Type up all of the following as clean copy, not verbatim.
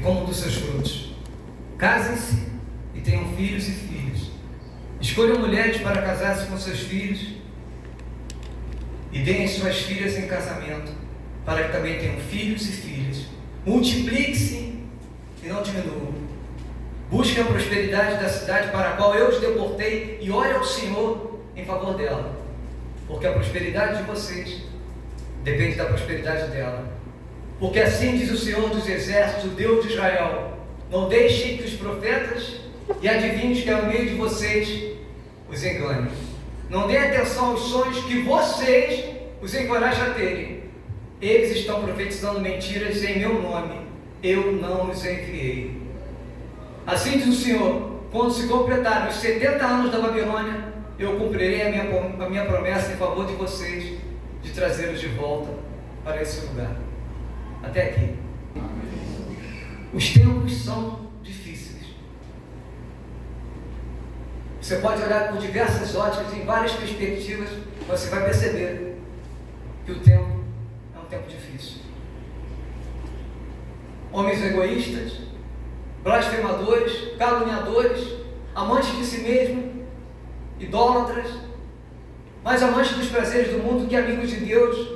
comam dos seus frutos. Casem-se e tenham filhos e filhas. Escolham mulheres para casar-se com seus filhos e deem as suas filhas em casamento, para que também tenham filhos e filhas. Multiplique-se e não diminuam. Busquem a prosperidade da cidade para a qual eu os deportei e ore ao Senhor em favor dela, porque a prosperidade de vocês depende da prosperidade dela. Porque assim diz o Senhor dos Exércitos, o Deus de Israel: não deixem que os profetas e adivinhos que há no meio de vocês os enganem. Não deem atenção aos sonhos que vocês os encorajam a terem. Eles estão profetizando mentiras em meu nome. Eu não os enviei. Assim diz o Senhor: quando se completarem os 70 anos da Babilônia, eu cumprirei a minha promessa em favor de vocês, de trazê-los de volta para esse lugar. Até aqui. Os tempos são difíceis. Você pode olhar por diversas óticas, em várias perspectivas, você vai perceber que o tempo é um tempo difícil. Homens egoístas, blasfemadores, caluniadores, amantes de si mesmo, idólatras, mais amantes dos prazeres do mundo que amigos de Deus.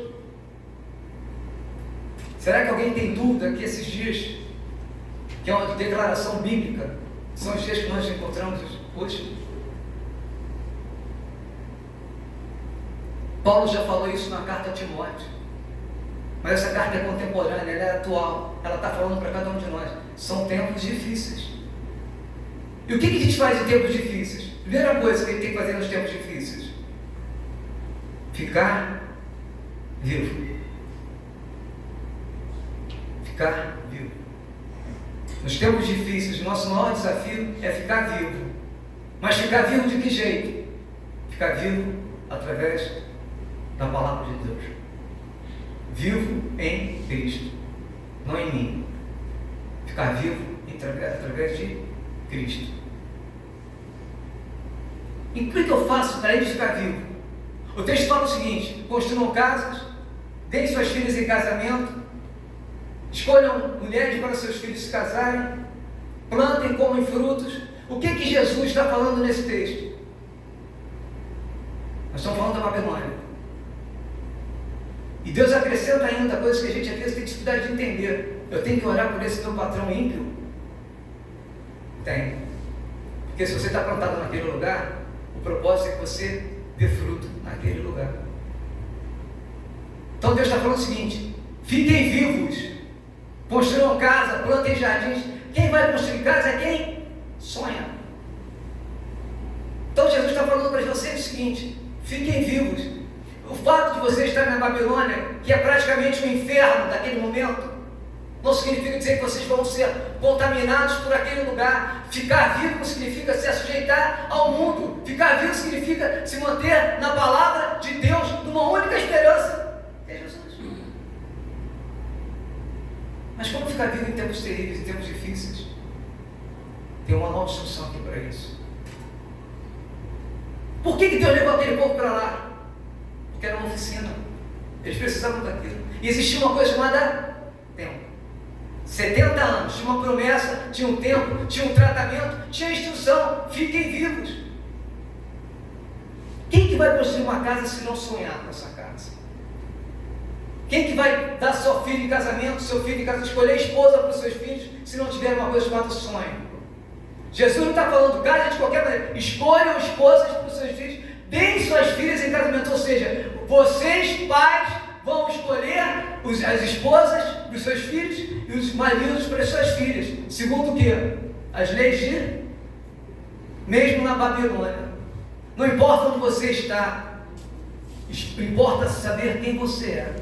Será que alguém tem dúvida que esses dias, que é uma declaração bíblica, são os dias que nós encontramos hoje? Paulo já falou isso na carta a Timóteo, mas essa carta é contemporânea, ela é atual, ela está falando para cada um de nós. São tempos difíceis. E o que a gente faz em tempos difíceis? Primeira coisa que a gente tem que fazer nos tempos difíceis: ficar vivo. Ficar vivo. Nos tempos difíceis, nosso maior desafio é ficar vivo. Mas ficar vivo de que jeito? Ficar vivo através da palavra de Deus. Vivo em Cristo, não em mim. Ficar vivo através de Cristo. E o que eu faço para eles ficar vivo? O texto fala o seguinte: construam casas, deem suas filhas em casamento, escolham mulheres para seus filhos se casarem, plantem, comem frutos. O que Jesus está falando nesse texto? Nós estamos falando da Babilônia. E Deus acrescenta ainda coisas que a gente às vezes tem dificuldade de entender. Eu tenho que orar por esse meu patrão ímpio? Tem. Porque se você está plantado naquele lugar, o propósito é que você dê fruto naquele lugar. Então Deus está falando o seguinte: fiquem vivos, construam casa, plantem jardins. Quem vai construir casa é quem sonha. Então Jesus está falando para vocês o seguinte: fiquem vivos. O fato de você estar na Babilônia, que é praticamente um inferno naquele momento, não significa dizer que vocês vão ser contaminados por aquele lugar. Ficar vivo significa se sujeitar ao mundo. Ficar vivo significa se manter na palavra de Deus, numa única esperança, que é Jesus. Mas como ficar vivo em tempos terríveis, em tempos difíceis? Tem uma nova instrução aqui para isso. Por que Deus levou aquele povo para lá? Porque era uma oficina. Eles precisavam daquilo. E existia uma coisa chamada tempo. 70 anos, tinha uma promessa, tinha um tempo, tinha um tratamento, tinha instrução. Fiquem vivos. Quem que vai construir uma casa se não sonhar com essa casa? Quem que vai dar seu filho em casamento, seu filho em casamento, escolher esposa para os seus filhos, se não tiver uma coisa chamada sonho? Jesus não está falando casa de qualquer maneira. Escolham esposas para os seus filhos, deem suas filhas em casamento. Ou seja, vocês, pais, vão escolher as esposas para os seus filhos e os maridos para as suas filhas. Segundo o quê? As leis de... Mesmo na Babilônia. Não importa onde você está, importa saber quem você é.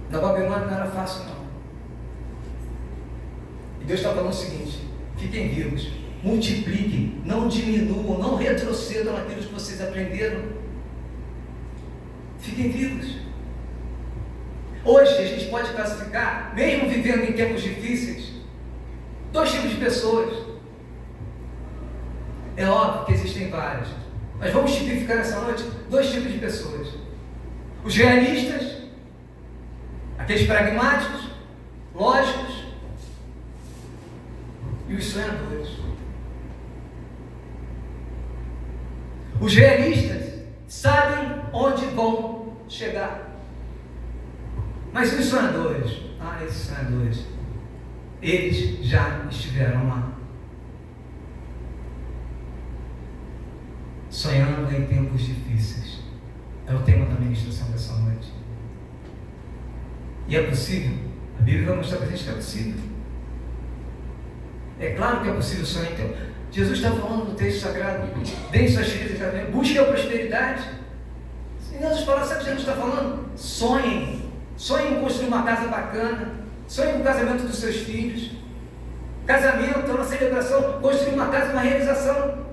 Na Babilônia não era fácil, não. E Deus está falando o seguinte: fiquem vivos, multipliquem, não diminuam, não retrocedam naquilo que vocês aprenderam. Fiquem vivos. Hoje a gente pode classificar, mesmo vivendo em tempos difíceis, dois tipos de pessoas. É óbvio que existem vários, mas vamos tipificar nessa noite dois tipos de pessoas: os realistas, aqueles pragmáticos, lógicos e os sonhadores. Os realistas sabem onde vão chegar. Mas os sonhadores, esses sonhadores, eles já estiveram lá. Sonhando em tempos difíceis. É o tema da ministração dessa noite. E é possível. A Bíblia vai mostrar para a gente que é possível. É claro que é possível sonhar. Então, Jesus está falando no texto sagrado: deem suas filhas em casamento, busquem a prosperidade. Em outras palavras, sabe o que Jesus está falando? Sonhem. Sonhem em construir uma casa bacana. Sonhem no casamento dos seus filhos. Casamento é uma celebração. Construir uma casa é uma realização.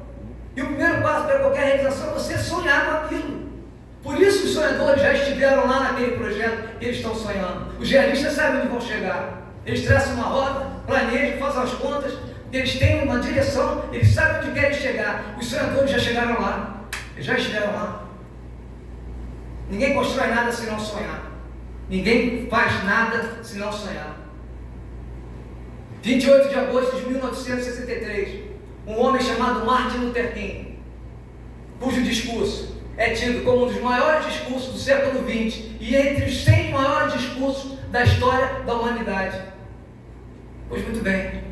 E o primeiro passo para qualquer realização é você sonhar com aquilo. Por isso os sonhadores já estiveram lá naquele projeto que eles estão sonhando. Os realistas sabem onde vão chegar. Eles traçam uma rota, planejam, fazem as contas. Eles têm uma direção, eles sabem onde querem chegar. Os sonhadores já chegaram lá. Eles já estiveram lá. Ninguém constrói nada se não sonhar. Ninguém faz nada se não sonhar. 28 de agosto de 1963, um homem chamado Martin Luther King, cujo discurso é tido como um dos maiores discursos do século XX e entre os 100 maiores discursos da história da humanidade. Pois muito bem,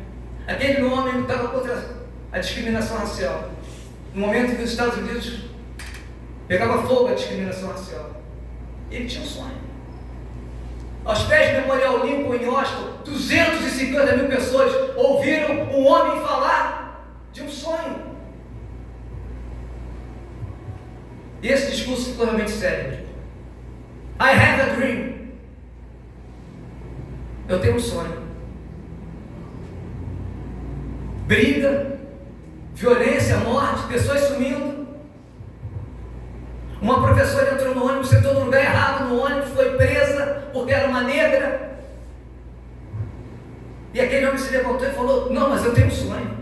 aquele homem lutava contra a discriminação racial, no momento que os Estados Unidos pegava fogo a discriminação racial. Ele tinha um sonho. Aos pés do Memorial Lincoln em Washington, 250 mil pessoas ouviram um homem falar de um sonho. E esse discurso ficou realmente célebre. I have a dream. Eu tenho um sonho. Briga, violência, morte, pessoas sumindo. Uma professora entrou no ônibus, sentou no lugar errado no ônibus, foi presa porque era uma negra. E aquele homem se levantou e falou: não, mas eu tenho um sonho.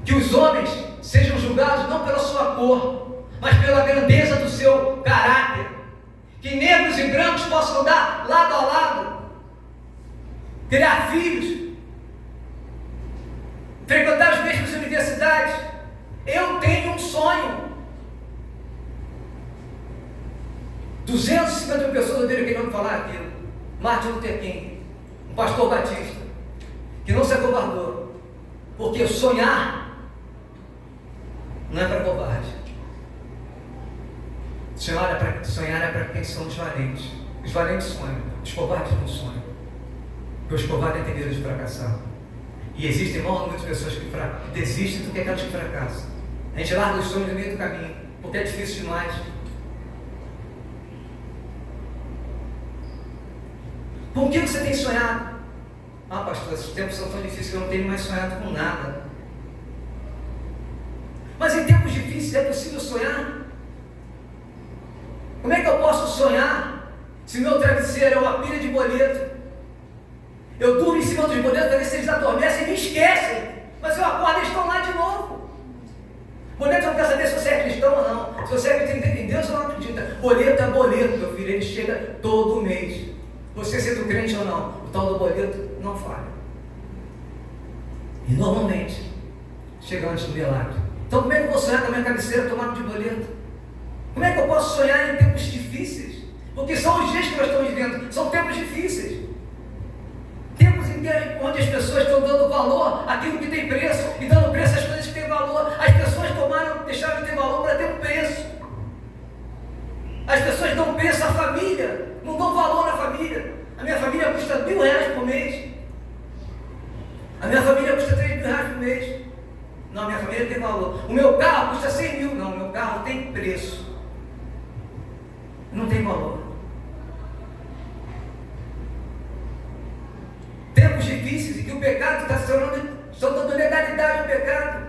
Que os homens sejam julgados não pela sua cor, mas pela grandeza do seu caráter. Que negros e brancos possam andar lado a lado, criar filhos, frequentar as mesmas universidades. Eu tenho um sonho. 250 mil pessoas ouviram aquele homem falar aquilo. Martin Luther King, um pastor batista, que não se acovardou, porque sonhar não é para covarde. Sonhar é para quem são os valentes. Os valentes sonham, os covardes não sonham. Porque os covardes têm medo de fracassar. E existem muitas pessoas que desistem do que aquelas que fracassam. A gente larga os sonhos no meio do caminho, porque é difícil demais. Com o que você tem sonhado? Pastor, esses tempos são tão difíceis que eu não tenho mais sonhado com nada. Mas em tempos difíceis é possível sonhar? Como é que eu posso sonhar se meu travesseiro é uma pilha de boleto? Eu durmo em cima dos boletos para ver se eles adormecem e me esquecem. Mas eu acordo e eles estão lá de novo. Boleto não quer saber se você é cristão ou não. Se você acredita em Deus ou não acredita. Boleto é boleto, meu filho. Ele chega todo mês. Você sendo crente ou não, o tal do boleto não falha. E normalmente chega antes do milagre. Então como é que eu vou sonhar com a minha cabeceira tomada de boleto? Como é que eu posso sonhar em tempos difíceis? Porque são os dias que nós estamos vivendo, são tempos difíceis. Tempos em que, onde as pessoas estão dando valor àquilo que tem preço e dando preço às coisas que têm valor. As pessoas deixaram de ter valor para ter um preço. As pessoas dão preço à família, não dão valor à família. A minha família custa R$1.000 por mês. A minha família custa R$3.000 por mês. Não, a minha família tem valor. O meu carro custa 100 mil. Não, o meu carro tem preço. Não tem valor. Tempos difíceis em que o pecado está dando legalidade ao pecado,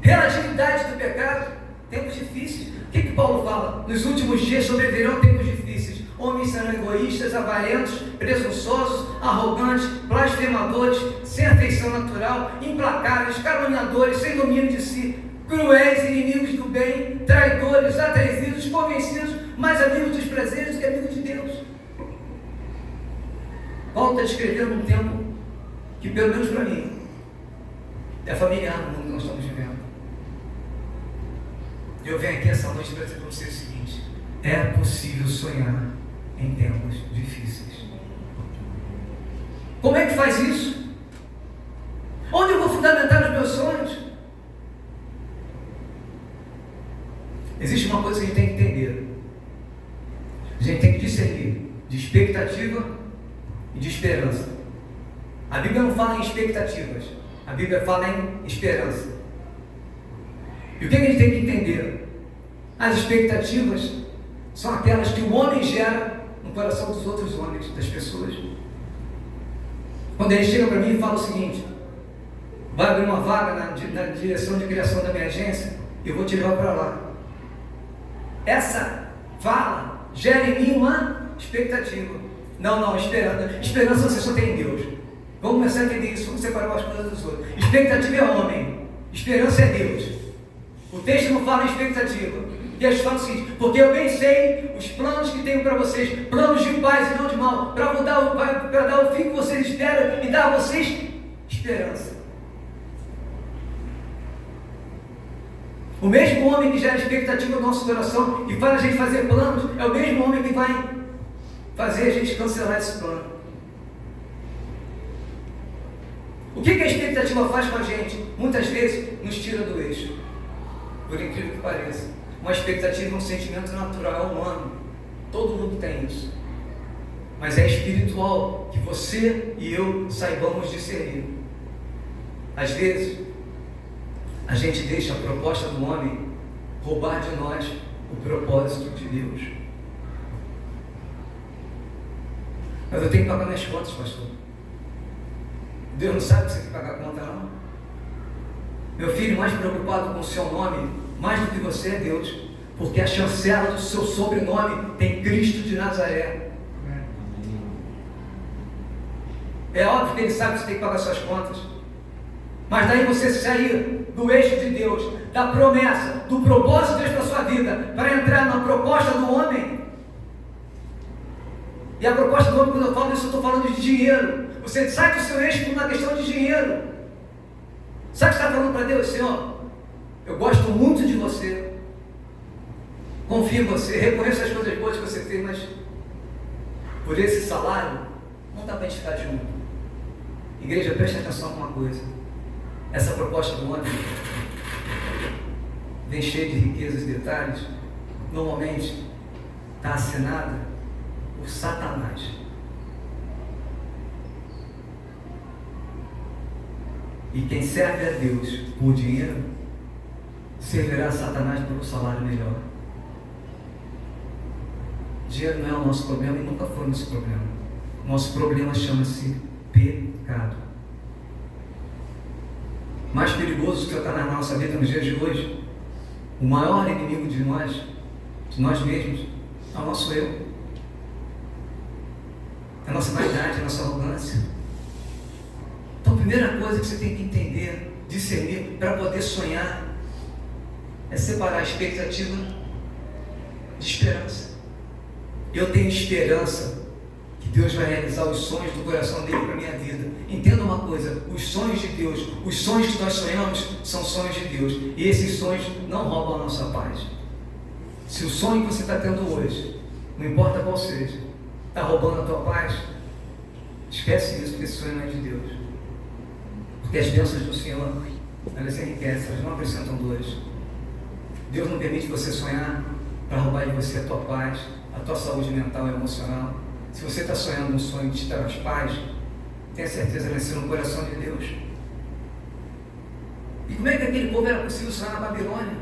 relatividade do pecado. Tempos difíceis. O que Paulo fala? Nos últimos dias sobrevirão tempos difíceis. Homens serão egoístas, avarentos, presunçosos, arrogantes, blasfemadores, sem afeição natural, implacáveis, caluniadores, sem domínio de si, cruéis, inimigos do bem, traidores, atrevidos, convencidos, mais amigos dos prazeres do que amigos de Deus. Paulo está descrevendo um tempo que, pelo menos para mim, é familiar no mundo que nós estamos vivendo. Eu venho aqui essa noite para dizer para vocês o seguinte: é possível sonhar em tempos difíceis. Como é que faz isso? Onde eu vou fundamentar os meus sonhos? Existe uma coisa que a gente tem que entender. A gente tem que discernir de expectativa e de esperança. A Bíblia não fala em expectativas, a Bíblia fala em esperança. E o que a gente tem que entender? As expectativas são aquelas que o homem gera no coração dos outros homens, das pessoas. Quando ele chega para mim e fala o seguinte: vai abrir uma vaga na direção de criação da minha agência, eu vou te levar para lá. Essa fala gera em mim uma expectativa. Não, esperança você só tem em Deus. Vamos começar a entender isso, vamos separar as coisas dos outros. Expectativa é homem, esperança é Deus. O texto não fala em expectativa. O texto fala o seguinte: porque eu bem sei os planos que tenho para vocês, planos de paz e não de mal, para dar o fim que vocês esperam e dar a vocês esperança. O mesmo homem que gera expectativa no nosso coração e faz a gente fazer planos, é o mesmo homem que vai fazer a gente cancelar esse plano. O que a expectativa faz com a gente? Muitas vezes nos tira do eixo. Por incrível que pareça. Uma expectativa é um sentimento natural, é humano. Todo mundo tem isso. Mas é espiritual que você e eu saibamos discernir. Às vezes, a gente deixa a proposta do homem roubar de nós o propósito de Deus. Mas eu tenho que pagar minhas contas, pastor. Deus não sabe que você tem que pagar a conta, não? Meu filho, mais preocupado com o seu nome, mais do que você, é Deus. Porque a chancela do seu sobrenome tem Cristo de Nazaré. É óbvio que Ele sabe que você tem que pagar suas contas. Mas daí você sair do eixo de Deus, da promessa, do propósito de Deus para a sua vida, para entrar na proposta do homem. E a proposta do homem, quando eu falo isso, eu estou falando de dinheiro. Você sai do seu eixo por uma questão de dinheiro. Sabe o que você está falando para Deus? Senhor, eu gosto muito de você, confio em você, reconheço as coisas boas que você fez, mas por esse salário não dá para a gente ficar junto. Igreja, preste atenção em uma coisa: essa proposta do homem vem cheia de riquezas e detalhes, normalmente está assinada por Satanás. E quem serve a Deus por dinheiro, servirá a Satanás por um salário melhor. Dinheiro não é o nosso problema e nunca foi o nosso problema. Nosso problema chama-se pecado. Mais perigoso que Satanás na nossa vida nos dias de hoje, o maior inimigo de nós mesmos, é o nosso eu. É a nossa vaidade, a nossa arrogância. Então a primeira coisa que você tem que entender, discernir, para poder sonhar, é separar a expectativa de esperança. Eu tenho esperança que Deus vai realizar os sonhos do coração dele para a minha vida. Entenda uma coisa: os sonhos de Deus, os sonhos que nós sonhamos, são sonhos de Deus. E esses sonhos não roubam a nossa paz. Se o sonho que você está tendo hoje, não importa qual seja, está roubando a tua paz, esquece isso, porque esse sonho não é de Deus. Porque as bênçãos do Senhor, elas enriquecem, elas não acrescentam dores. Deus não permite você sonhar para roubar de você a tua paz, a tua saúde mental e emocional. Se você está sonhando um sonho de te traz paz, tenha certeza que nasceu no coração de Deus. E como é que aquele povo era possível sonhar na Babilônia?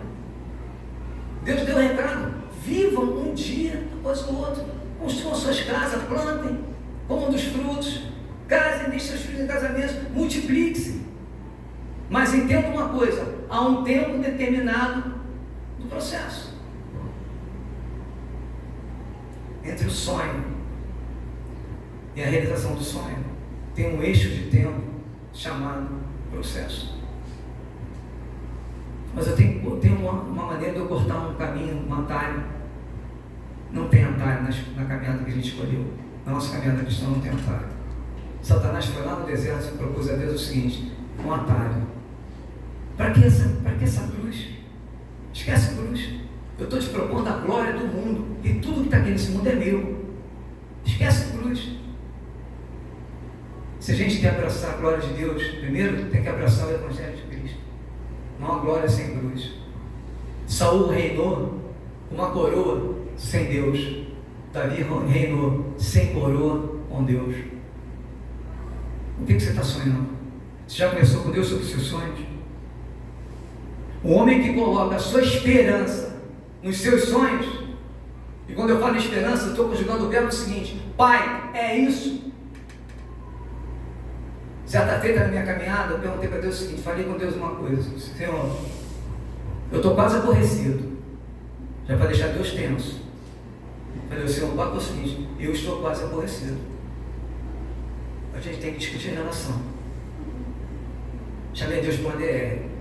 Deus deu um recado: vivam um dia após o outro, construam suas casas, plantem, comam dos frutos, casem, deixem seus filhos em casamento, multipliquem-se. Mas entenda uma coisa: há um tempo determinado do processo. Entre o sonho e a realização do sonho, tem um eixo de tempo chamado processo. Mas eu tenho uma maneira de eu cortar um caminho, um atalho. Não tem atalho na caminhada que a gente escolheu. Na nossa caminhada cristã não tem atalho. Satanás foi lá no deserto e propôs a Deus o seguinte: um atalho. Para que essa cruz? Esquece a cruz. Eu estou te propondo a glória do mundo, e tudo que está aqui nesse mundo é meu. Esquece a cruz. Se a gente quer abraçar a glória de Deus, primeiro tem que abraçar o Evangelho de Cristo. Não há glória sem cruz. Saul reinou com uma coroa sem Deus. Davi reinou sem coroa com Deus. O que você está sonhando? Você já conversou com Deus sobre os seus sonhos? O homem que coloca a sua esperança nos seus sonhos, e quando eu falo esperança, eu estou conjugando o verbo seguinte: Pai, é isso. Certa feita na minha caminhada, eu perguntei para Deus o seguinte, falei com Deus uma coisa: Senhor, eu estou quase aborrecido, já para deixar Deus tenso. Falei: Senhor, o papo é o seguinte, eu estou quase aborrecido. A gente tem que discutir em relação. Chamei Deus para uma DR.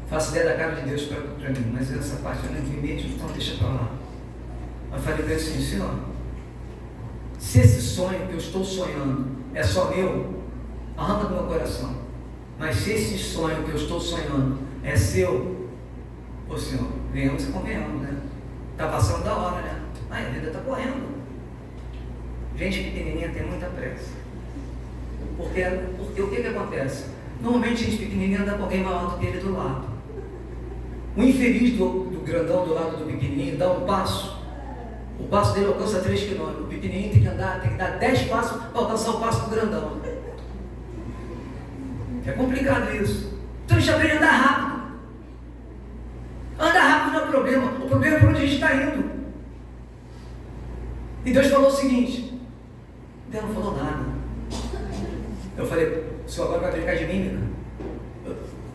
Faço ideia da cara de Deus para mim, mas essa parte eu não entendi, então deixa para lá. Eu falei para ele assim: Senhor, se esse sonho que eu estou sonhando é só meu, arranca do meu coração. Mas se esse sonho que eu estou sonhando é seu, ô Senhor, venhamos e convenhamos, né? Está passando da hora, né? A vida está correndo. Gente pequenininha tem muita pressa. Porque o que acontece? Normalmente gente pequenininha anda com alguém maior do que ele do lado. O infeliz do grandão do lado do pequenininho dá um passo. O passo dele alcança 3 km. O pequenininho tem que dar 10 passos para alcançar o passo do grandão. É complicado isso. Então a gente aprende a andar rápido. Andar rápido não é o problema. O problema é para onde a gente está indo. E Deus falou o seguinte: Deus não falou nada. Eu falei: o senhor agora vai brincar de mímica?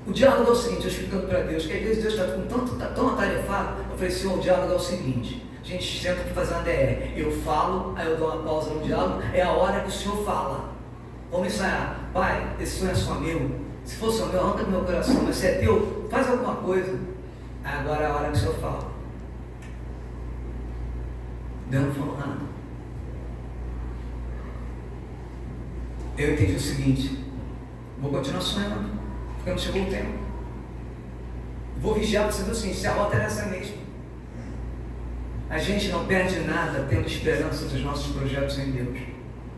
O diálogo é o seguinte, eu explicando para Deus, que às vezes Deus está tão atarefado. Eu falei: Senhor, o diálogo é o seguinte, a gente senta aqui fazer uma DR, eu falo, aí eu dou uma pausa no diálogo, é a hora que o senhor fala. Vamos ensaiar. Pai, esse sonho é só meu. Se for só meu, arranca do meu coração, mas se é teu, faz alguma coisa. Aí agora é a hora que o senhor fala. Deus não falou nada. Eu entendi o seguinte: vou continuar sonhando, porque não chegou o tempo. Vou vigiar para você ver o seguinte: se a rota era essa mesmo. A gente não perde nada tendo esperança dos nossos projetos em Deus,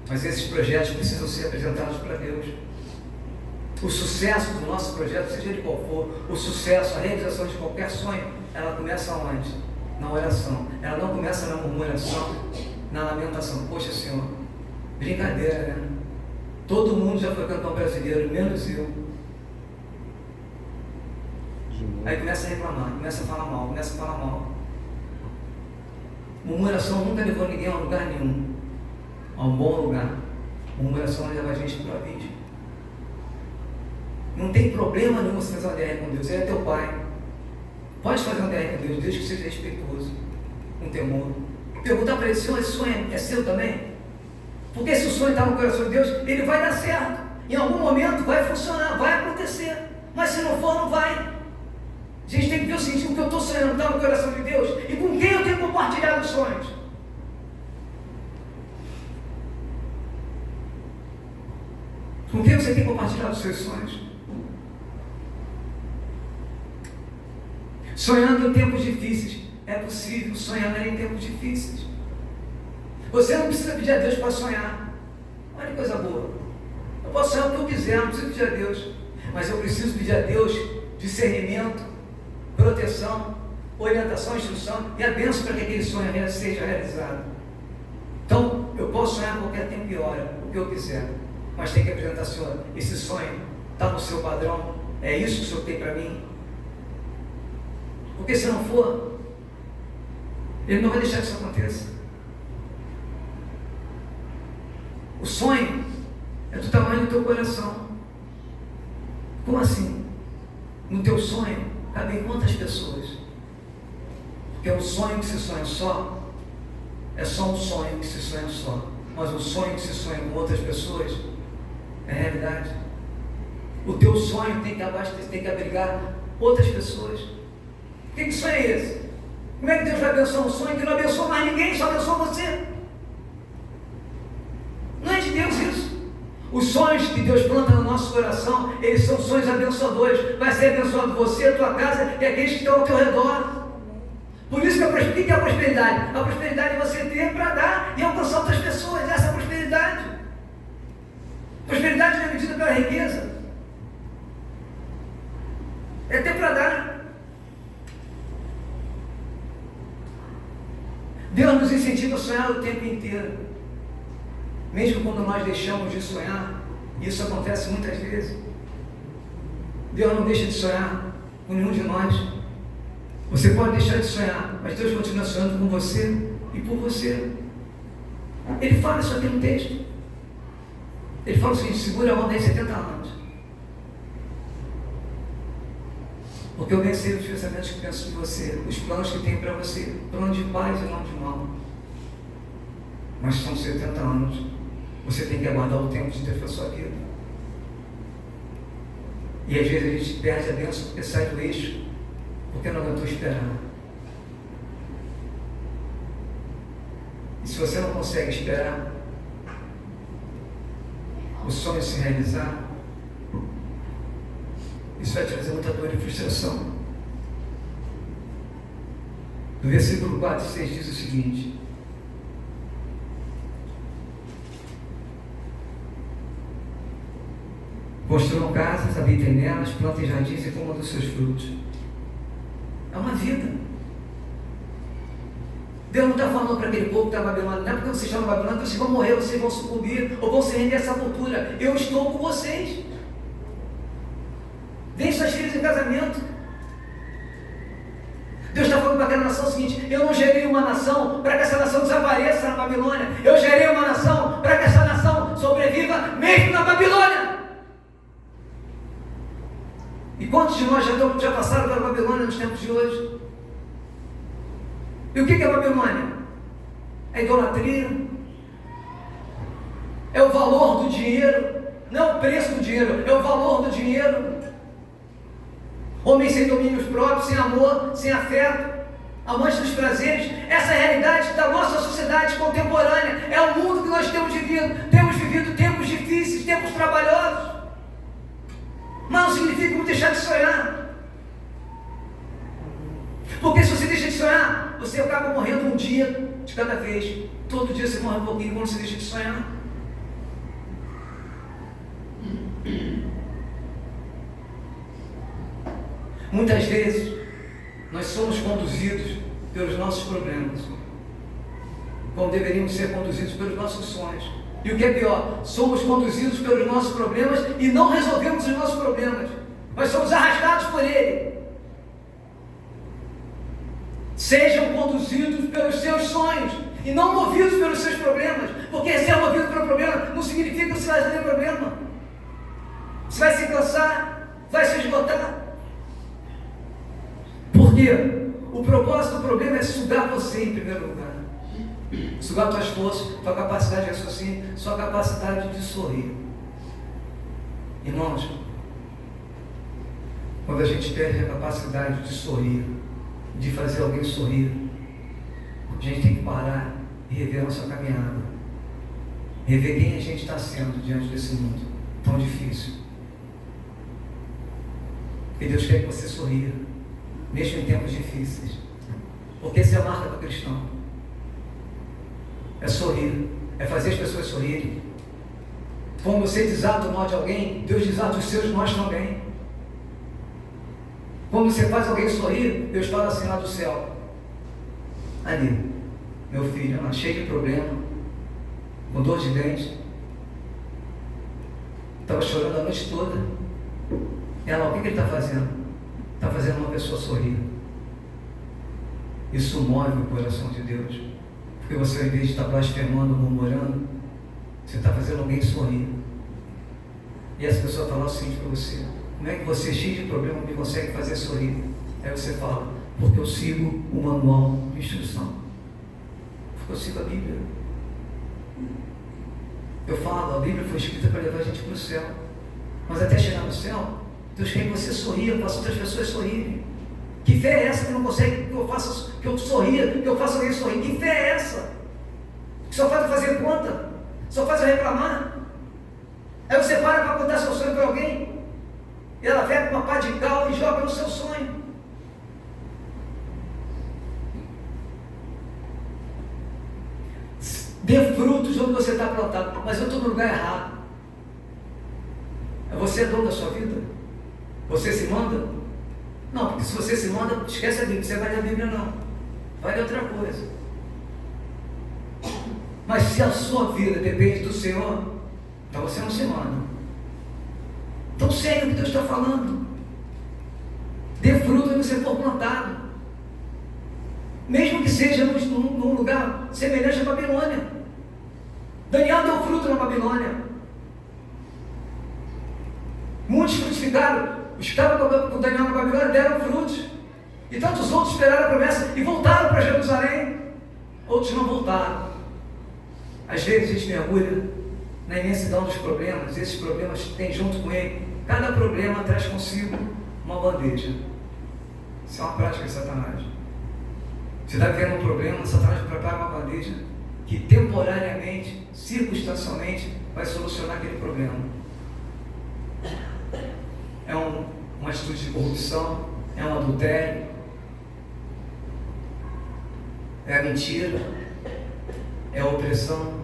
mas esses projetos precisam ser apresentados para Deus. O sucesso do nosso projeto, seja ele qual for, o sucesso, a realização de qualquer sonho, ela começa onde? Na oração. Ela não começa na murmuração, na lamentação. Poxa, Senhor, brincadeira, né? Todo mundo já foi campeão brasileiro, menos eu. Aí começa a reclamar, começa a falar mal. Murmuração nunca levou ninguém a lugar nenhum, a um bom lugar. Murmuração leva a gente para o abismo. Não tem problema nenhum você fazer uma DR com Deus, ele é teu pai. Pode fazer uma DR com Deus, desde que seja respeitoso, com temor. Perguntar para ele: Senhor, esse sonho é seu também? Porque se o sonho está no coração de Deus, ele vai dar certo. Em algum momento vai funcionar, vai acontecer. Mas se não for, não vai. A gente tem que ver o seguinte: o que eu estou sonhando está no coração de Deus, e com quem eu tenho compartilhado os sonhos? Com quem você tem compartilhado os seus sonhos? Sonhando em tempos difíceis. É possível sonhar em tempos difíceis. Você não precisa pedir a Deus para sonhar. Olha que coisa boa. Eu posso sonhar o que eu quiser, não preciso pedir a Deus. Mas eu preciso pedir a Deus discernimento, proteção, orientação, instrução e a bênção para que aquele sonho seja realizado. Então, eu posso sonhar a qualquer tempo e hora, o que eu quiser. Mas tem que apresentar: Senhor, esse sonho está no seu padrão? É isso que o Senhor tem para mim? Porque se não for, Ele não vai deixar que isso aconteça. O sonho é do tamanho do teu coração. Como assim? No teu sonho cabem quantas pessoas? Porque um sonho que se sonha só é só um sonho que se sonha só. Mas um sonho que se sonha com outras pessoas é realidade. O teu sonho tem que abrigar outras pessoas. Que sonho é esse? Como é que Deus vai abençoar um sonho que não abençoa mais ninguém, só abençoa você? Não é de Deus isso. Os sonhos que Deus planta no nosso coração, eles são sonhos abençoadores. Vai ser abençoado você, a tua casa e aqueles que estão ao teu redor. Por isso que o que é a prosperidade? A prosperidade é você ter para dar e alcançar outras pessoas. Essa é a prosperidade. Prosperidade não é medida pela riqueza. É ter para dar. Deus nos incentiva a sonhar o tempo inteiro. Mesmo quando nós deixamos de sonhar, isso acontece muitas vezes. Deus não deixa de sonhar com nenhum de nós. Você pode deixar de sonhar, mas Deus continua sonhando com você e por você. Ele fala isso aqui no texto. Ele fala o seguinte: segura a onda em 70 anos. Porque eu nem sei os pensamentos que penso de você, os planos que tenho para você, plano de paz e não de mal. Mas são 70 anos. Você tem que aguardar o tempo de Deus para a sua vida. E às vezes a gente perde a bênção porque sai do eixo, porque não aguentou esperar. E se você não consegue esperar o sonho se realizar, isso vai trazer muita dor e frustração. No versículo 4 e 6 diz o seguinte: construam casas, habitem nelas, plantem jardins e comam dos seus frutos. É uma vida. Deus não está falando para aquele povo que está na Babilônia, não é porque vocês estão na Babilônia que vocês vão morrer, vocês vão sucumbir ou vão se render à sepultura. Eu estou com vocês. Deem suas filhas em casamento. Deus está falando para aquela nação o seguinte: eu não gerei uma nação para que essa nação desapareça na Babilônia. Eu gerei uma nação para que essa nação sobreviva mesmo na Babilônia. E quantos de nós já passaram pela Babilônia nos tempos de hoje? E o que é a Babilônia? É a idolatria, é o valor do dinheiro, não é o preço do dinheiro, é o valor do dinheiro. Homens sem domínios próprios, sem amor, sem afeto, amantes dos prazeres. Essa é a realidade da nossa sociedade contemporânea. É o mundo que nós temos vivido. Temos vivido tempos difíceis, tempos trabalhosos. Mas não significa não deixar de sonhar. Porque se você deixa de sonhar, você acaba morrendo um dia de cada vez. Todo dia você morre um pouquinho quando você deixa de sonhar. Muitas vezes nós somos conduzidos pelos nossos problemas, como deveríamos ser conduzidos pelos nossos sonhos. E o que é pior, somos conduzidos pelos nossos problemas e não resolvemos os nossos problemas, mas somos arrastados por ele. Sejam conduzidos pelos seus sonhos e não movidos pelos seus problemas, porque ser movido pelo problema não significa que você vai ter problema. Você vai se cansar, vai se esgotar. Por quê? O propósito do problema é sugar você em primeiro lugar. Sugar tuas forças, tua capacidade de raciocínio, sua capacidade de sorrir. Irmãos, quando a gente perde a capacidade de sorrir, de fazer alguém sorrir, a gente tem que parar e rever a nossa caminhada. Rever quem a gente está sendo diante desse mundo tão difícil. Porque Deus quer que você sorria, mesmo em tempos difíceis. Porque essa é a marca do cristão. É sorrir, é fazer as pessoas sorrirem. Quando você desata o nó de alguém, Deus desata os seus nós também. Quando você faz alguém sorrir, Deus fala assim lá do céu: ali, meu filho, ela cheia de problema, com dor de dente, estava chorando a noite toda. Ela, o que ele está fazendo? Está fazendo uma pessoa sorrir. Isso move o coração de Deus, porque você, ao invés de estar blasfemando, murmurando, você está fazendo alguém sorrir. E essa pessoa fala o seguinte para você: como é que você, cheio de problema, me consegue fazer sorrir? Aí você fala: porque eu sigo o manual de instrução, porque eu sigo a Bíblia. Eu falo, a Bíblia foi escrita para levar a gente para o céu, mas até chegar no céu, Deus quer que você sorria, faça outras pessoas sorrirem. Que fé é essa que não consegue que eu sorria, que eu faça alguém sorrir? Que fé é essa? Que só faz eu fazer conta? Só faz eu reclamar? Aí você para contar seu sonho para alguém, e ela pega uma pá de cal e joga no seu sonho. Dê frutos onde você está plantado. Mas eu estou no lugar errado. Você é dono da sua vida? Você se manda? Não, porque se você se manda, esquece a Bíblia. Você vai ler a Bíblia, não. Vai ler outra coisa. Mas se a sua vida depende do Senhor, então você não se manda. Então segue o que Deus está falando. Dê fruto onde você for plantado. Mesmo que seja num lugar semelhante à Babilônia. Daniel deu fruto na Babilônia. Muitos frutificaram. Os que estavam com Daniel na Babilônia deram frutos. E tantos outros esperaram a promessa e voltaram para Jerusalém. Outros não voltaram. Às vezes a gente mergulha na imensidão dos problemas. Esses problemas têm junto com ele. Cada problema traz consigo uma bandeja. Isso é uma prática de Satanás. Você está vivendo um problema, Satanás prepara uma bandeja que temporariamente, circunstancialmente, vai solucionar aquele problema. É uma atitude de corrupção, é um adultério, é a mentira, é a opressão.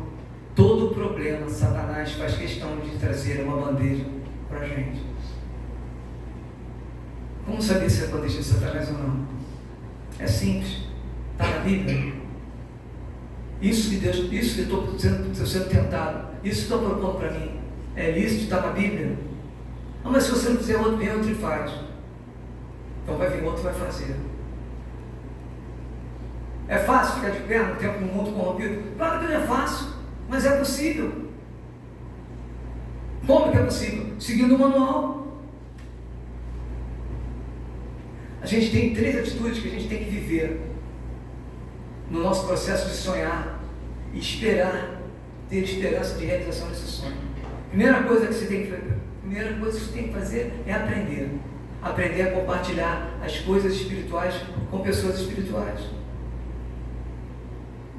Todo problema, Satanás faz questão de trazer uma bandeja para a gente. Como saber se é a bandeja de Satanás ou não? É simples. Está na Bíblia. Isso que eu estou sendo tentado, isso que estou propondo para mim, é lícito, está na Bíblia. Não, mas se você não fizer outro, vem outro e faz. Então vai vir outro e vai fazer. É fácil ficar de pé no tempo no mundo corrompido? Claro que não é fácil, mas é possível. Como que é possível? Seguindo o manual. A gente tem 3 atitudes que a gente tem que viver no nosso processo de sonhar e esperar, ter esperança de realização desse sonho. Primeira coisa que você tem que fazer é aprender a compartilhar as coisas espirituais com pessoas espirituais.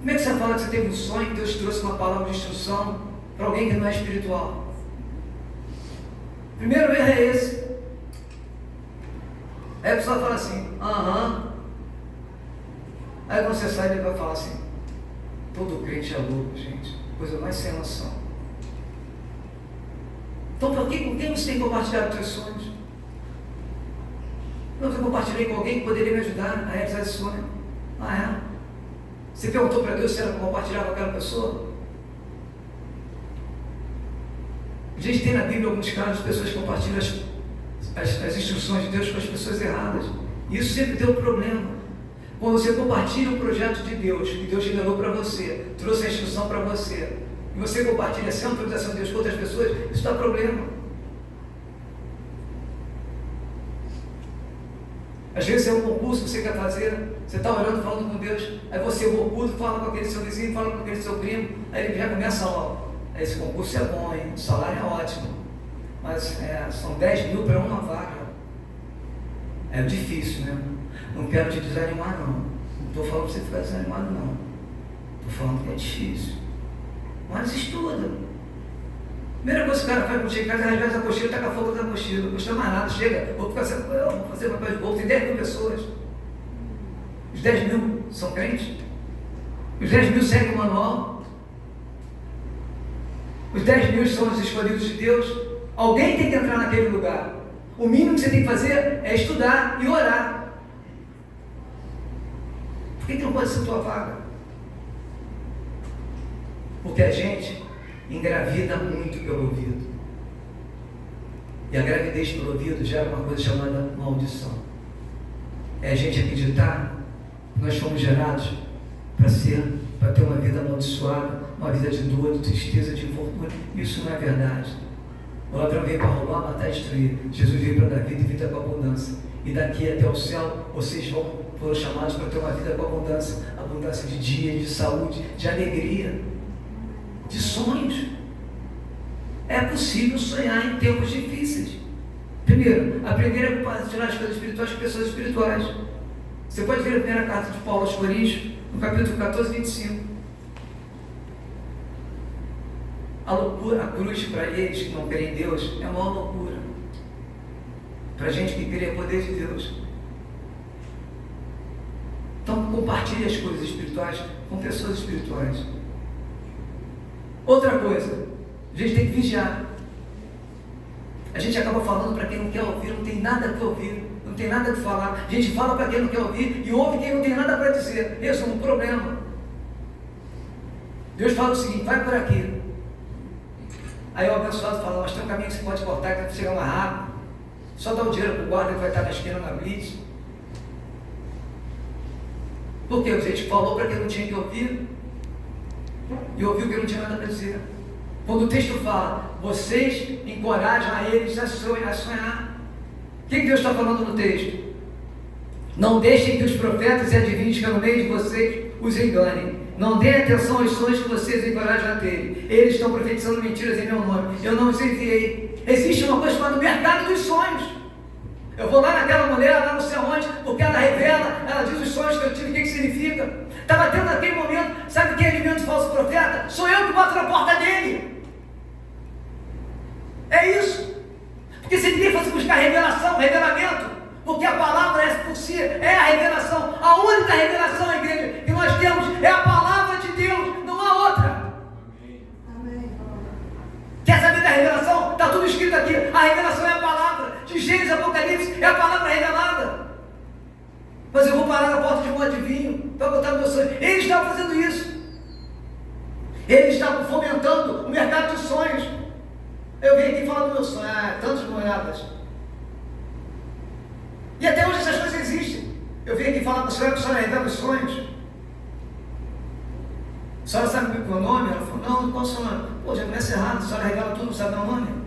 Como é que você fala que você teve um sonho que Deus trouxe uma palavra de instrução para alguém que não é espiritual? Primeiro erro é esse. Aí a pessoa fala assim, aham. Aí quando você sai, ele vai falar assim, todo crente é louco, gente, coisa mais sem noção. Então, com quem você tem que compartilhar os seus sonhos? Eu compartilhei com alguém que poderia me ajudar a realizar esse sonho. Ah, é? Você perguntou para Deus se era para compartilhar com aquela pessoa? A gente tem na Bíblia alguns casos de pessoas que compartilham as instruções de Deus com as pessoas erradas. E isso sempre deu problema. Quando você compartilha o projeto de Deus, que Deus revelou para você, trouxe a instrução para você, e você compartilha sem autorização de Deus com outras pessoas, isso dá problema. Às vezes é um concurso que você quer fazer, você está orando, falando com Deus, aí você, bocudo, fala com aquele seu vizinho, fala com aquele seu primo, aí ele já começa, ó, esse concurso é bom, hein? O salário é ótimo, mas são 10 mil para uma vaga. É difícil, né? Não quero te desanimar, não. Não estou falando para você ficar desanimado, não. Estou falando que é difícil. Mas estuda. Primeira coisa que o cara faz quando chega em casa é rasgar a apostila e taca fogo na apostila. Não custa mais nada, chega. Vou fazer papel de bolsa. Tem 10 mil pessoas. Os 10 mil são crentes. Os 10 mil seguem o manual. Os 10 mil são os escolhidos de Deus. Alguém tem que entrar naquele lugar. O mínimo que você tem que fazer é estudar e orar. Por que não pode ser tua vaga? Porque a gente engravida muito pelo ouvido. E a gravidez pelo ouvido gera uma coisa chamada maldição. É a gente acreditar que nós fomos gerados para ter uma vida amaldiçoada, uma vida de dor, de tristeza, de infortúnio. Isso não é verdade. O ladrão veio para roubar, matar e destruir. Jesus veio para dar vida e vida com abundância. E daqui até o céu, vocês foram chamados para ter uma vida com abundância. Abundância de dia, de saúde, de alegria, de sonhos. É possível sonhar em tempos difíceis. Primeiro, aprender a compartilhar as coisas espirituais com pessoas espirituais. Você pode ver a primeira carta de Paulo aos Coríntios, no capítulo 14, 25. A loucura, a cruz para eles que não creem em Deus é a maior loucura. Para a gente que crê no poder de Deus. Então compartilhe as coisas espirituais com pessoas espirituais. Outra coisa, a gente tem que vigiar. A gente acaba falando para quem não quer ouvir, não tem nada que ouvir, não tem nada que falar. A gente fala para quem não quer ouvir e ouve quem não tem nada para dizer. Esse é um problema. Deus fala o seguinte: vai por aqui. Aí o abençoado fala: mas tem um caminho que você pode cortar, que vai chegar mais rápido. Só dá o dinheiro para o guarda que vai estar na esquina na blitz. Por quê? A gente falou para quem não tinha que ouvir e ouviu quem não tinha nada para dizer. Quando o texto fala, vocês encorajam a eles a sonhar. O que Deus está falando no texto? Não deixem que os profetas e adivinhos que no meio de vocês os enganem. Não deem atenção aos sonhos que vocês encorajam a ter. Eles estão profetizando mentiras em meu nome. Eu não os enviei. Existe uma coisa chamada mercado dos sonhos. Eu vou lá naquela mulher, lá não sei aonde, porque ela revela, ela diz os sonhos que eu tive, o que significa. Estava tendo naquele momento, sabe quem é alimento falso profeta? Sou eu que boto na porta dele. É isso. Porque se ninguém fosse buscar revelação, revelamento, porque a palavra por si é a revelação. A única revelação, igreja, que nós temos é a palavra de Deus, não há outra. Amém. Quer saber da revelação? Está tudo escrito aqui. A revelação é a palavra. De Gênesis, Apocalipse, é a palavra revelada. Mas eu vou parar na porta de um adivinho para botar meu sonho. Eles estavam fazendo isso. Eles estavam fomentando o mercado de sonhos. Eu vim aqui falar do meu sonho. Tantas moedas. E até hoje essas coisas existem. Eu vim aqui falar para a senhora revela os sonhos. A senhora sabe o meu nome? Ela falou: não, qual é o seu nome? Pô, já começa errado, a senhora revela tudo, não sabe meu nome?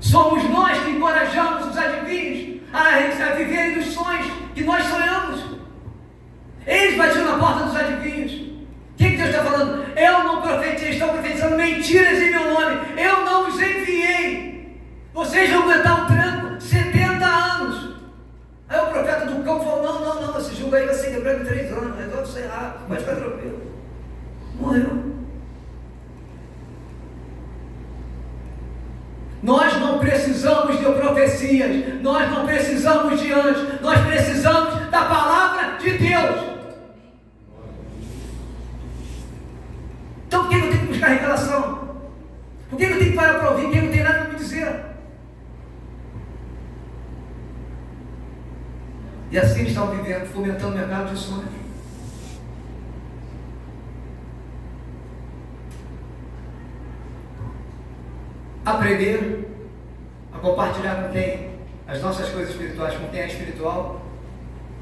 Somos nós que encorajamos os adivinhos a viverem dos sonhos que nós sonhamos. Eles batiam na porta dos adivinhos. O que Deus está falando? Eu não profetizei, estão profetizando mentiras em meu nome. Eu não os enviei. Vocês vão aguentar um tranco 70 anos. Aí o profeta do campo falou: não, esse julgo aí vai ser quebrado em 3 anos. Resolve isso aí rápido, pode ficar tranquilo. Morreu. Nós não precisamos de profecias, nós não precisamos de anjos, nós precisamos da palavra de Deus. Então por que eu tenho que buscar revelação? Por que eu tenho que parar para ouvir quem não tem nada para me dizer? E assim eles estão vivendo, fomentando o mercado de sonhos. Aprender a compartilhar com quem as nossas coisas espirituais, com quem é espiritual,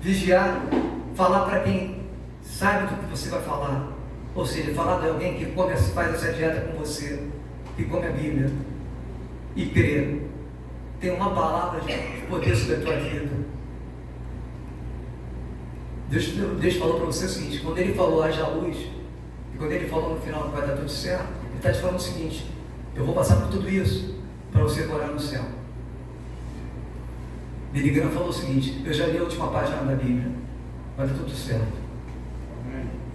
vigiar, falar para quem sabe do que você vai falar, ou seja, falar de alguém que faz essa dieta com você, que come a Bíblia e crê, tem uma palavra de poder sobre a tua vida. Deus falou para você o seguinte: quando Ele falou haja luz, e quando Ele falou no final que vai dar tudo certo, Ele está te falando o seguinte: eu vou passar por tudo isso para você morar no céu. Billy Graham falou o seguinte: eu já li a última página da Bíblia, vai dar tudo certo.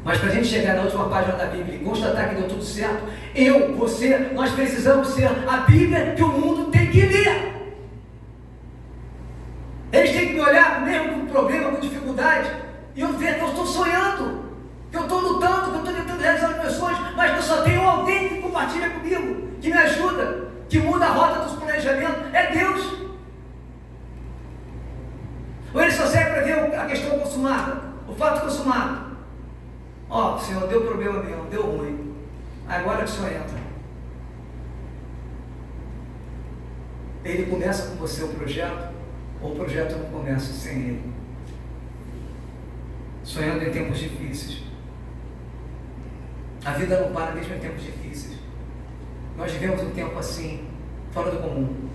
Mas para a gente chegar na última página da Bíblia e constatar que deu tudo certo, você, nós precisamos ser a Bíblia que o mundo tem que ler. Eles têm que me olhar mesmo com problema, com dificuldade, e eu ver que eu estou sonhando, que eu estou lutando, que eu estou tentando realizar os meus sonhos, mas que eu só tenho alguém que compartilha comigo, que me ajuda, que muda a rota dos planejamentos. É Deus. Ou ele só serve para ver a questão consumada, o fato consumado. Ó, Senhor, deu problema mesmo, deu ruim. Agora que o Senhor entra. Ele começa com você o projeto, ou o projeto não começa sem ele. Sonhando em tempos difíceis. A vida não para mesmo em tempos difíceis. Nós vivemos um tempo assim, fora do comum,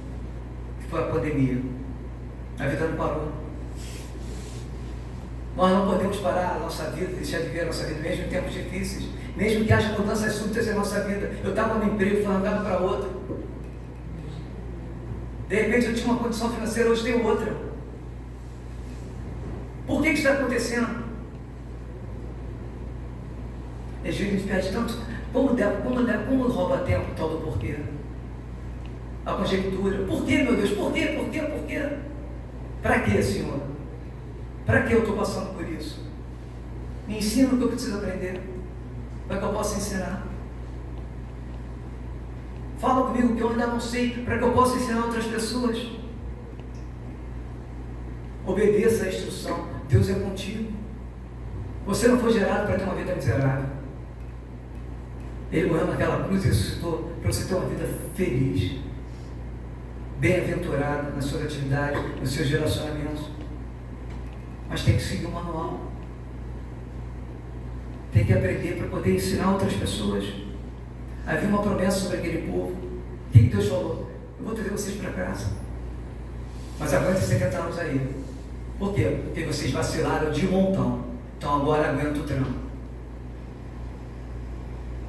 que foi a pandemia. A vida não parou. Nós não podemos parar a nossa vida, deixar de viver a nossa vida, mesmo em tempos difíceis, mesmo que haja mudanças súbitas em nossa vida. Eu estava no emprego, fui arrancado para outro. De repente eu tinha uma condição financeira, hoje tenho outra. Por que isso está acontecendo? Às vezes a gente perde tanto. Como rouba tempo o tal do porquê? A conjectura. Por quê, meu Deus? Por quê? Para quê, Senhor? Para que eu estou passando por isso? Me ensina o que eu preciso aprender, para que eu possa ensinar. Fala comigo que eu ainda não sei, para que eu possa ensinar outras pessoas. Obedeça a instrução. Deus é contigo. Você não foi gerado para ter uma vida miserável. Ele morreu naquela cruz e ressuscitou para você ter uma vida feliz, bem-aventurada na sua atividade, nos seus relacionamentos. Mas tem que seguir o manual. Tem que aprender para poder ensinar outras pessoas. Havia uma promessa sobre aquele povo. O que Deus falou? Eu vou trazer vocês para casa, mas aguentem 70 anos aí. Por quê? Porque vocês vacilaram de montão. Então agora aguenta o trampo.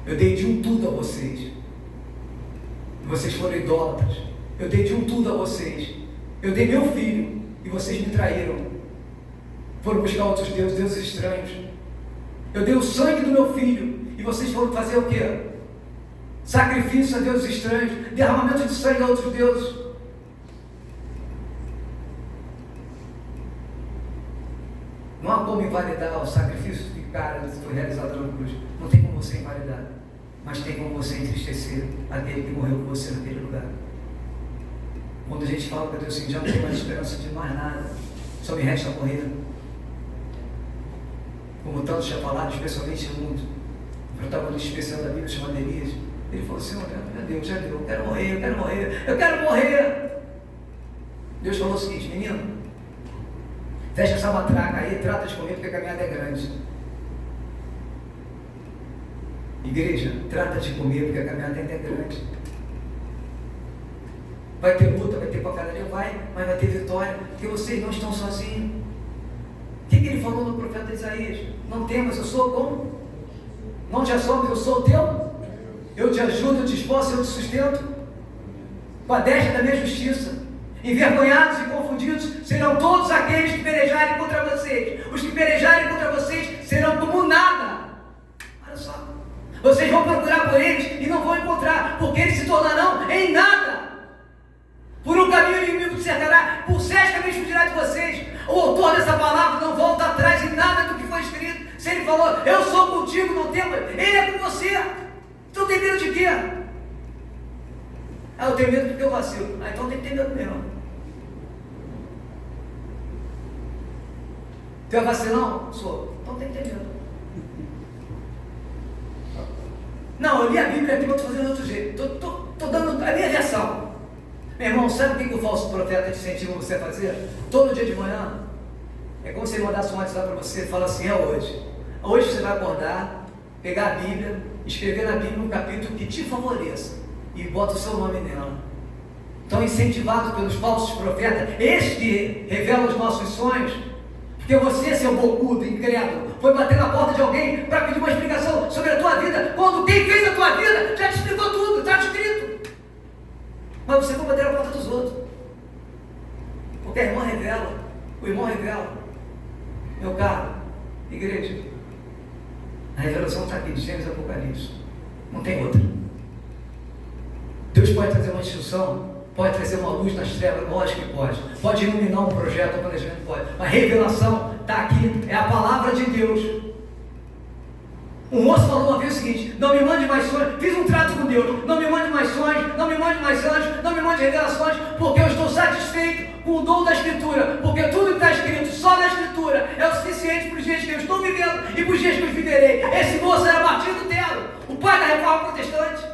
Eu dei de um tudo a vocês. Vocês foram idólatras. Eu dei de um tudo a vocês. Eu dei meu filho e vocês me traíram. Foram buscar outros deuses estranhos. Eu dei o sangue do meu filho e vocês foram fazer o quê? Sacrifício a deuses estranhos, derramamento de sangue a outros deuses. Não há como invalidar o sacrifício que foi realizado na cruz. Não tem como você invalidar, mas tem como você entristecer aquele que morreu por você naquele lugar. Quando a gente fala para Deus assim, já não tem mais esperança de mais nada, só me resta morrer. Como tantos já falaram, especialmente no mundo, o protagonista especial da Bíblia chamado Elias, ele falou assim: meu Deus, já deu, eu quero morrer. Deus falou o seguinte: menino, fecha essa matraca aí, trata de comer porque a caminhada é grande. Igreja, trata de comer porque a caminhada ainda é grande. Vai ter luta, vai ter pancadaria, mas vai ter vitória, porque vocês não estão sozinhos. O que ele falou no profeta Isaías? Não temas, eu sou como? Não te assombres, eu sou o teu. Eu te ajudo, eu te esforço, eu te sustento. Com a destra da minha justiça. Envergonhados e confundidos serão todos aqueles que pelejarem contra vocês. Os que pelejarem contra vocês serão como nada. Olha só. Vocês vão procurar por eles e não vão encontrar, porque eles se tornarão em nada. Por um caminho o inimigo te cercará, por 7 caminhos fugirá de vocês. O autor dessa palavra não volta atrás em nada do que foi escrito. Se ele falou, eu sou contigo, não tema, ele é com você. Então tem medo de quê? Eu tenho medo porque eu vacilo. Então tem que ter medo mesmo. Tu é vacilão? Sou. Então tem que ter medo. Não, eu li a Bíblia aqui, mas estou fazendo de outro jeito. Estou dando a minha versão. Meu irmão, sabe o que o falso profeta te incentiva você a fazer? Todo dia de manhã, é como se ele mandasse um WhatsApp para você e fala assim: é hoje. Hoje você vai acordar, pegar a Bíblia, escrever na Bíblia um capítulo que te favoreça e bota o seu nome nela. Então, incentivado pelos falsos profetas, estes que revelam os nossos sonhos, porque você, seu bocudo, incrédulo, foi bater na porta de alguém para pedir uma explicação sobre a tua vida, quando quem fez a tua vida já te explicou tudo, está escrito. Mas você foi bater na porta dos outros, porque a irmã revela, o irmão revela. Meu caro, igreja, a revelação está aqui, de Gênesis e Apocalipse, não tem outra. Deus pode trazer uma instrução, pode trazer uma luz nas trevas, lógico que pode. Pode iluminar um projeto, um planejamento, pode. Mas revelação está aqui, é a palavra de Deus. Um moço falou uma vez o seguinte: não me mande mais sonhos. Fiz um trato com Deus: não me mande mais sonhos, não me mande mais anjos, não me mande revelações, porque eu estou satisfeito com o dom da Escritura, porque tudo que está escrito só na Escritura é o suficiente para os dias que eu estou vivendo e para os dias que eu viverei. Esse moço era Martinho Lutero, o pai da Reforma Protestante.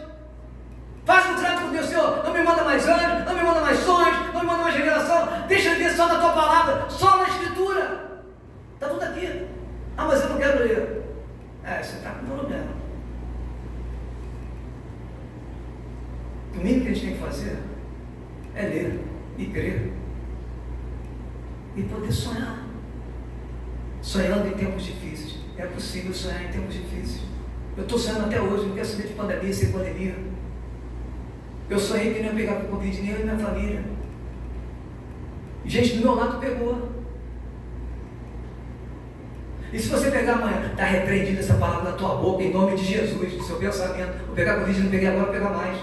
Faz um trato com Deus: Senhor, não me manda mais anjos, não me manda mais sonhos, não me manda mais revelação, deixa eu ver só na tua palavra, só na Escritura. Está tudo aqui. Ah, mas eu não quero ler. Você está com problema. O mínimo que a gente tem que fazer é ler e crer e poder sonhar. Sonhando em tempos difíceis. É possível sonhar em tempos difíceis. Eu estou sonhando até hoje, não quero saber de pandemia, sem pandemia. Eu sonhei que não ia pegar com Covid nem eu e minha família. Gente do meu lado pegou. E se você pegar amanhã, está repreendida essa palavra na tua boca, em nome de Jesus, no seu pensamento. Vou pegar Covid, não peguei agora, vou pegar mais.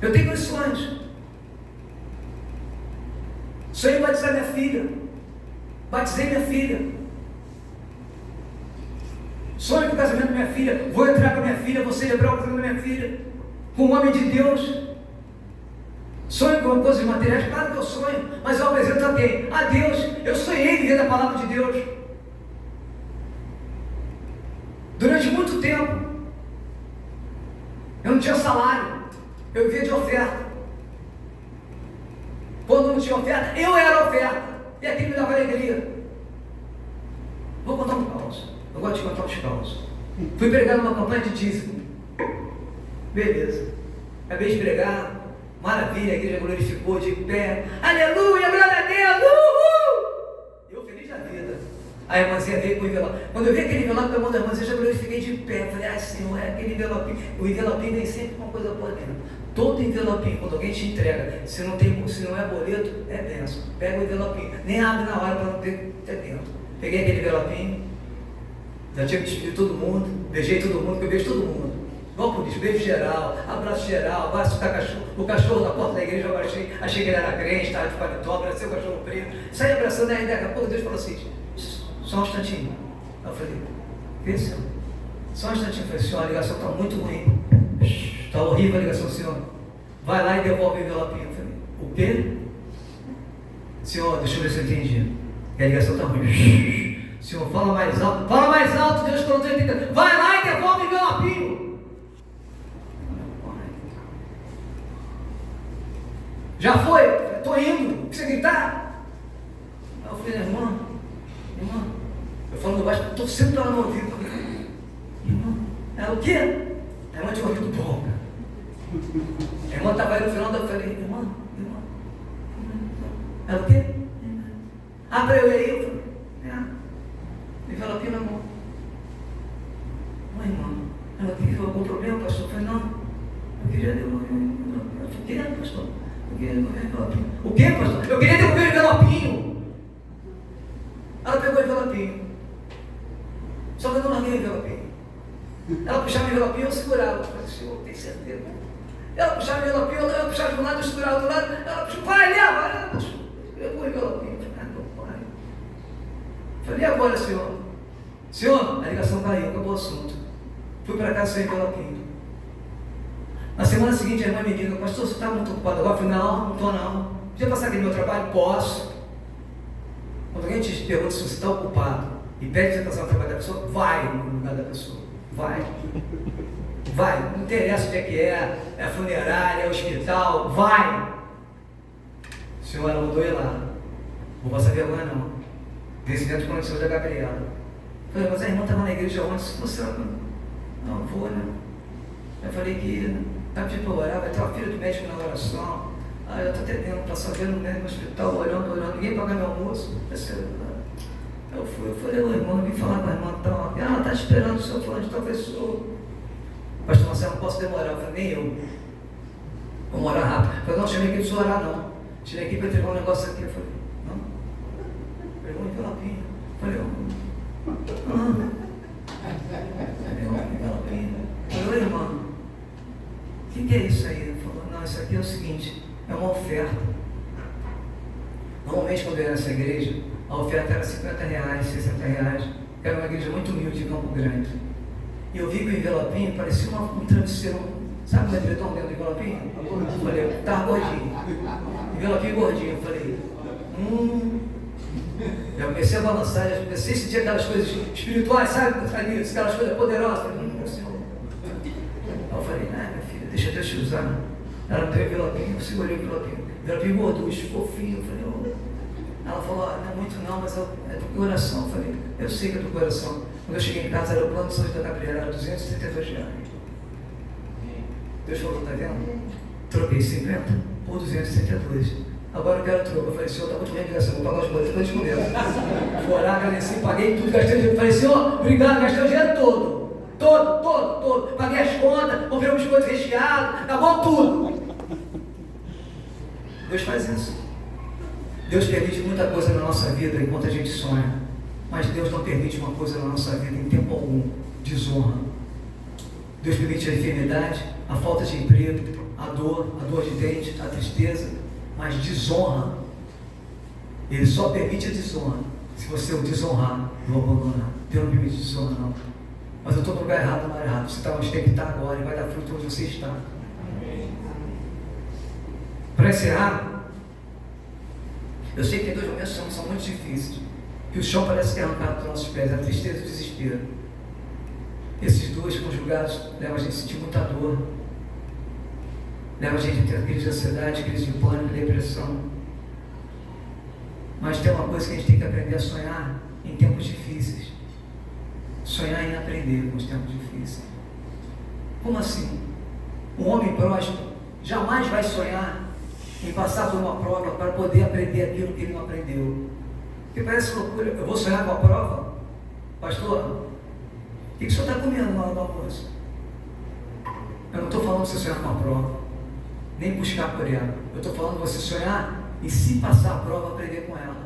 Eu tenho dois sonhos. Sonhei em batizar minha filha. Batizei minha filha. Sonho com o casamento da minha filha. Vou entrar com a minha filha, vou celebrar o casamento da minha filha. Com o homem de Deus. Sonho com coisas materiais, claro que eu sonho, mas eu apresento a quem? A Deus. Eu sonhei viver da palavra de Deus. Durante muito tempo, eu não tinha salário, eu vivia de oferta. Quando não tinha oferta, eu era a oferta, e aquilo me dava alegria. Vou contar um caos, eu gosto de contar os caos. Fui pregar numa campanha de dízimo, beleza, acabei de pregar. Maravilha, a igreja glorificou de pé. Aleluia, glória a Deus, uhul! Eu feliz da vida. A irmãzinha veio com o envelope. Quando eu vi aquele envelope da mão da irmãzinha, eu já glorifiquei de pé. Falei, ai Senhor, é aquele envelopinho. O envelopinho vem sempre com uma coisa por dentro. Todo envelopinho, quando alguém te entrega, se não é boleto, é bênção. Pega o envelopinho. Nem abre na hora para não ter dentro. Peguei aquele envelopinho. Já tinha despedido todo mundo. Beijei todo mundo, que eu beijo todo mundo. Igual por isso, beijo geral, abraço da cachorro, o cachorro na porta da igreja, eu achei que ele era crente, estava de paletó, abracei o cachorro preto, saí abraçando, aí daqui a pouco Deus falou assim, só um instantinho. Eu falei, vê senhor, só um instantinho. Eu falei, senhor, a ligação está muito ruim, está horrível a ligação, senhor, vai lá e devolve o envelopinho. Eu falei, o quê? Senhor, deixa eu ver se eu entendi, a ligação está ruim. Senhor, fala mais alto, Deus, que eu não estou entendendo, vai lá e devolve o envelopinho. Já foi? Estou indo. Precisa gritar? Aí eu falei, irmã, eu falando baixo, estou sempre para ela no ouvido. Irmã, ela o quê? A irmã tinha ouvido bom. A irmã estava aí no final, eu falei, irmã. Ela o quê? Abre eu aí. Eu falei, envelopinho na mão. Irmã, ela queria algum problema, pastor? Eu falei, não, eu queria devolver o envelopinho. Eu falei, queria, pastor? Eu queria devolver o envelopinho. O quê, pastor? Eu queria devolver o envelopinho. Ela pegou o envelopinho. Só que eu não larguei o envelopinho. Ela puxava o envelopinho, eu segurava. Eu falei, senhor, tem certeza? Ela puxava o envelopinho, eu puxava de um lado, eu segurava do lado. Ela puxava, vai, leva. Eu pegou o envelopinho. Eu falei, meu pai. Eu falei, e agora, senhor? Senhor, a ligação caiu, acabou o assunto. Fui para casa sem envelopinho. Na semana seguinte, a irmã me diz, pastor, você está muito ocupado agora? Eu falei, não estou não. Podia passar aqui no meu trabalho? Posso. Quando alguém te pergunta se você está ocupado e pede para você passar no trabalho da pessoa, vai no lugar da pessoa. Vai. Não interessa onde é que é a funerária, é o hospital, vai. O senhor, ela mudou ir lá. Vou passar vergonha não. Vencimento de conexão da Gabriela. Eu falei, mas a irmã estava na igreja ontem, se você não vou, né? Eu falei que ia, né? Tá pedindo para orar, vai ter uma filha do médico na oração. Eu estou atendendo, passar vendo no hospital, orando, ninguém paga meu almoço. Eu falei, irmão, eu vim falar com a irmã, então, ela está esperando o senhor falando de tal pessoa. Pastor Marcelo, não posso demorar. Eu falei, nem eu. Vamos orar rápido. Eu falei, não, chamei aqui para orar, não. Tirei aqui para entregar um negócio aqui. Eu falei, não. Pegou um envelopinho. Eu falei, pegou um envelopinho. Eu falei, irmão, o que é isso aí? Ele falou, não, isso aqui é o seguinte, é uma oferta. Normalmente quando eu ia nessa igreja, a oferta era R$50, R$60, que era uma igreja muito humilde de Campo Grande. E eu vi que o envelopinho parecia um travesseiro, sabe o edredom dentro do envelopinho? Eu falei, tá gordinho. Envelopinho gordinho, eu falei, Já comecei a balançar, já comecei a sentir aquelas coisas espirituais, sabe? Aquelas coisas poderosas. Eu falei, Senhor. Aí eu falei, minha filha, deixa Deus te usar. Ela me deu o envelopinho, eu segurei o envelopinho. Envelopinho gorducho, fofinho. Eu falei, Ela falou, não é muito não, mas é do coração. Eu falei, eu sei que é do coração. Quando eu cheguei em casa, era o plano de saúde da Gabriela, era R$232. Deus falou, tá vendo? Troquei 50 por 262. Agora eu quero troco. Eu falei, senhor, está muito bem a ligação, vou pagar os boletos, depois comigo. Fui orar, agradeci, paguei tudo, gastei o dinheiro. Falei, senhor, obrigado, gastei o dinheiro todo. Todo. Paguei as contas, comprei um biscoito recheado, acabou tudo. Deus faz isso. Deus permite muita coisa na nossa vida enquanto a gente sonha. Mas Deus não permite uma coisa na nossa vida em tempo algum: desonra. Deus permite a enfermidade, a falta de emprego, a dor de dente, a tristeza, mas desonra. Ele só permite a desonra se você o desonrar e o abandonar. Deus não permite desonra, não. Mas eu estou no lugar errado, no lugar errado. Você está onde tem que estar agora e vai dar fruto onde você está. Para encerrar, eu sei que tem dois momentos que são muito difíceis, que o chão parece que é arrancado dos nossos pés, a tristeza e o desespero. Esses dois conjugados levam a gente a sentir muita dor, levam a gente a ter crise de ansiedade, crise de pânico, depressão. Mas tem uma coisa que a gente tem que aprender a sonhar em tempos difíceis. Sonhar em aprender com os tempos difíceis. Como assim? Um homem próspero jamais vai sonhar em passar por uma prova para poder aprender aquilo que ele não aprendeu. Porque parece loucura. Eu vou sonhar com a prova? Pastor, o que o senhor está comendo na hora do almoço? Eu não estou falando de você sonhar com a prova, nem buscar por ela. Eu estou falando de você sonhar e, se passar a prova, aprender com ela.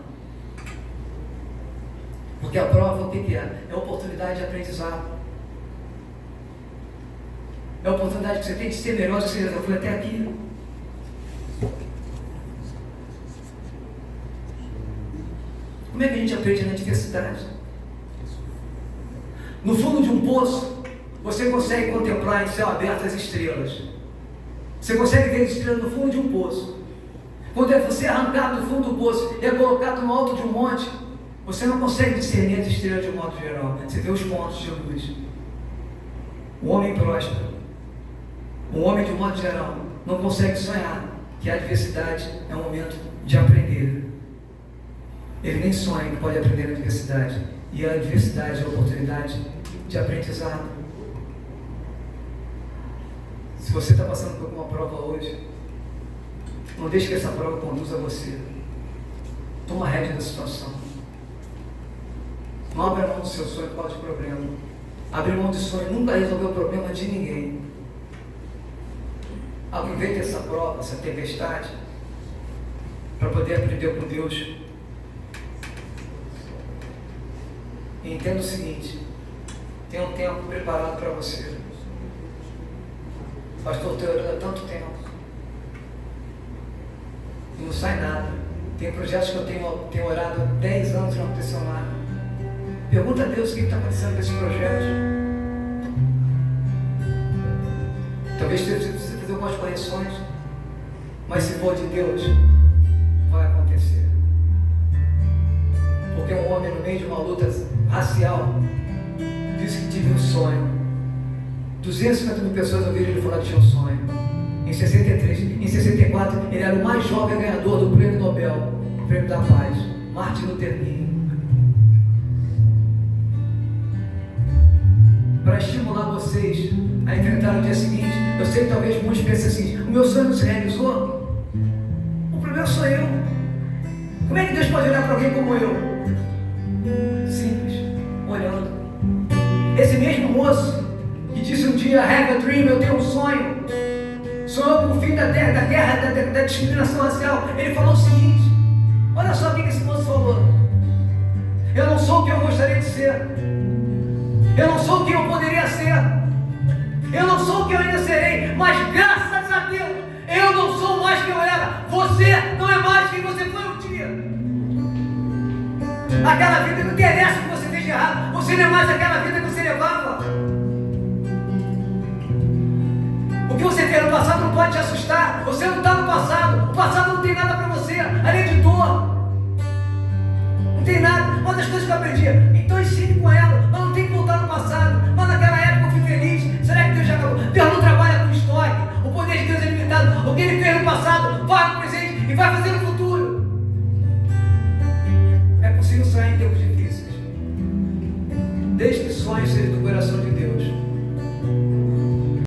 Porque a prova, o que é? É oportunidade de aprendizado. É a oportunidade que você tem de ser melhor. Ou seja, eu fui até aqui. Como é que a gente aprende na adversidade? No fundo de um poço, você consegue contemplar em céu aberto as estrelas. Você consegue ver as estrelas no fundo de um poço. Quando você é arrancado do fundo do poço e é colocado no alto de um monte, você não consegue discernir as estrelas de um modo geral. Você vê os pontos de luz. O homem próspero, o homem de um modo geral, não consegue sonhar que a adversidade é um momento de aprender. Ele nem sonha que pode aprender na adversidade. E a adversidade é a oportunidade de aprendizado. Se você está passando por alguma prova hoje, não deixe que essa prova conduza você. Toma a rédea da situação. Não abra mão do seu sonho por causa de problema. Abrir mão de sonho nunca resolveu o problema de ninguém. Aproveite essa prova, essa tempestade, para poder aprender com Deus. E entenda o seguinte: tem um tempo preparado para você. Pastor, estou orando há tanto tempo e não sai nada. Tem projetos que eu tenho orado há 10 anos e não aconteceu nada. Pergunta a Deus o que está acontecendo com esse projeto. Talvez você precise fazer algumas correções, mas se for de Deus, vai acontecer. Porque um homem, no meio de uma luta racial, disse que tive um sonho. 250 mil pessoas ouviram ele falar que tinha um sonho. Em 63, em 64, ele era o mais jovem ganhador do Prêmio Nobel, o Prêmio da Paz, Martin Luther King. Para estimular vocês a enfrentar o dia seguinte, eu sei que talvez muitos pensem assim: o meu sonho não se realizou? O problema sou eu. Como é que Deus pode olhar para alguém como eu? Simples, olhando. Esse mesmo moço que disse um dia: I have a dream, eu tenho um sonho, sonhou com o fim da guerra, da discriminação racial. Ele falou o seguinte: olha só o que esse moço falou: eu não sou o que eu gostaria de ser, eu não sou o que eu poderia ser, eu não sou o que eu ainda serei, mas graças a Deus, eu não sou mais que eu era. Você não é mais quem você foi um dia. Aquela vida não interessa o que você fez de errado, você não é mais aquela vida que você levava. O que você fez no passado não pode te assustar. Você não está no passado. O passado não tem nada para você, além de dor. Não tem nada. Uma das coisas que eu aprendi: então ensine com ela. Mas não tem que voltar no passado. Mas naquela época eu fui feliz. Será que Deus já acabou? Deus não trabalha com história. O poder de Deus é limitado. O que Ele fez no passado, vai no presente e vai fazer no futuro. É possível sonhar em tempos difíceis, desde que sonhos sejam do coração de Deus.